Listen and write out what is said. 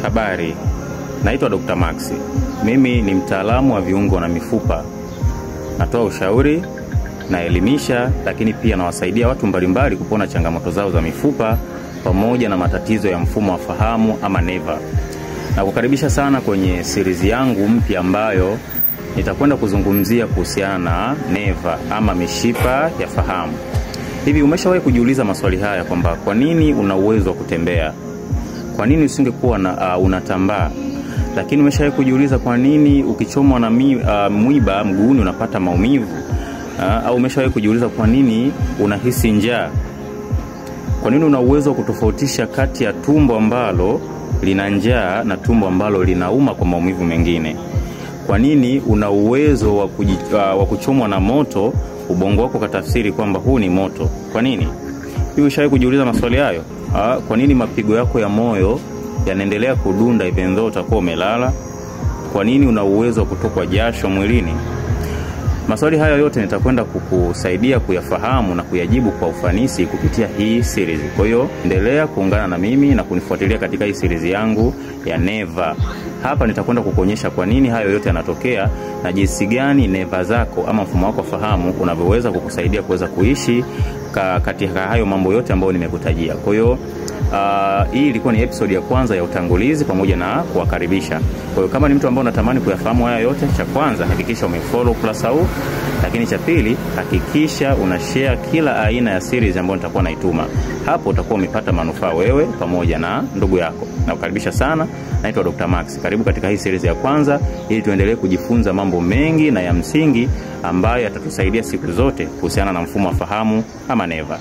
Habari, naitwa Dr. Max. Mimi ni mtaalamu wa viungo na mifupa. Natoa ushauri, naelimisha, lakini pia nawasaidia watu mbalimbali kupona changamoto zao za mifupa pamoja na matatizo ya mfumo wa fahamu ama neva. Na kukaribisha sana kwenye series yangu mpya ambayo nitakwenda kuzungumzia kuhusiana na neva ama mishipa ya fahamu. Hivi umeshawahi kujiuliza maswali haya kwamba kwa nini una uwezo wa kutembea? Kwa nini usingekuwa na unatambaa? Lakini umeshawahi kujiuliza kwa nini ukichomwa na mwiba mguuni unapata maumivu? Au umeshawahi kujiuliza kwa nini unahisi njaa? Kwa nini una uwezo wa kutofautisha kati ya tumbo ambalo lina njaa na tumbo ambalo linauma kwa maumivu mengine? Kwa nini una uwezo wa kuchomwa na moto, ubongo wako katafsiri kwamba huu ni moto? Kwa nini? Hivi ushawahi kujiuliza maswali hayo? Kwa nini mapigo yako ya moyo yanaendelea kudunda even though utakuwa umelala? Kwa nini una uwezo wa kutokwa jasho mwilini? Maswali haya yote nitakwenda kukusaidia kuyafahamu na kuyajibu kwa ufanisi kupitia hii series. Kwa hiyo endelea kuungana na mimi na kunifuatilia katika hii series yangu ya neva. Hapa nitakwenda kukuonyesha kwa nini hayo yote yanatokea na jinsi gani neva zako ama mfumo wako wa fahamu unavyoweza kukusaidia kuweza kuishi katika hayo mambo yote ambayo nimekutajia. Kwa hiyo hii ilikuwa ni episode ya kwanza ya utangulizi pamoja na kuwakaribisha. Kwa hiyo kama ni mtu ambaye unatamani kuyafahamu haya yote, cha kwanza hakikisha umefollow ukurasa huu, lakini cha pili hakikisha unashare kila aina ya series ambayo nitakuwa naituma. Hapo utakuwa umepata manufaa wewe pamoja na ndugu yako. Nakukaribisha sana. Naitwa Dr. Max. Karibu katika hii series ya kwanza ili tuendelee kujifunza mambo mengi na ya msingi ambayo yatatusaidia siku zote kuhusiana na mfumo wa fahamu ama neva.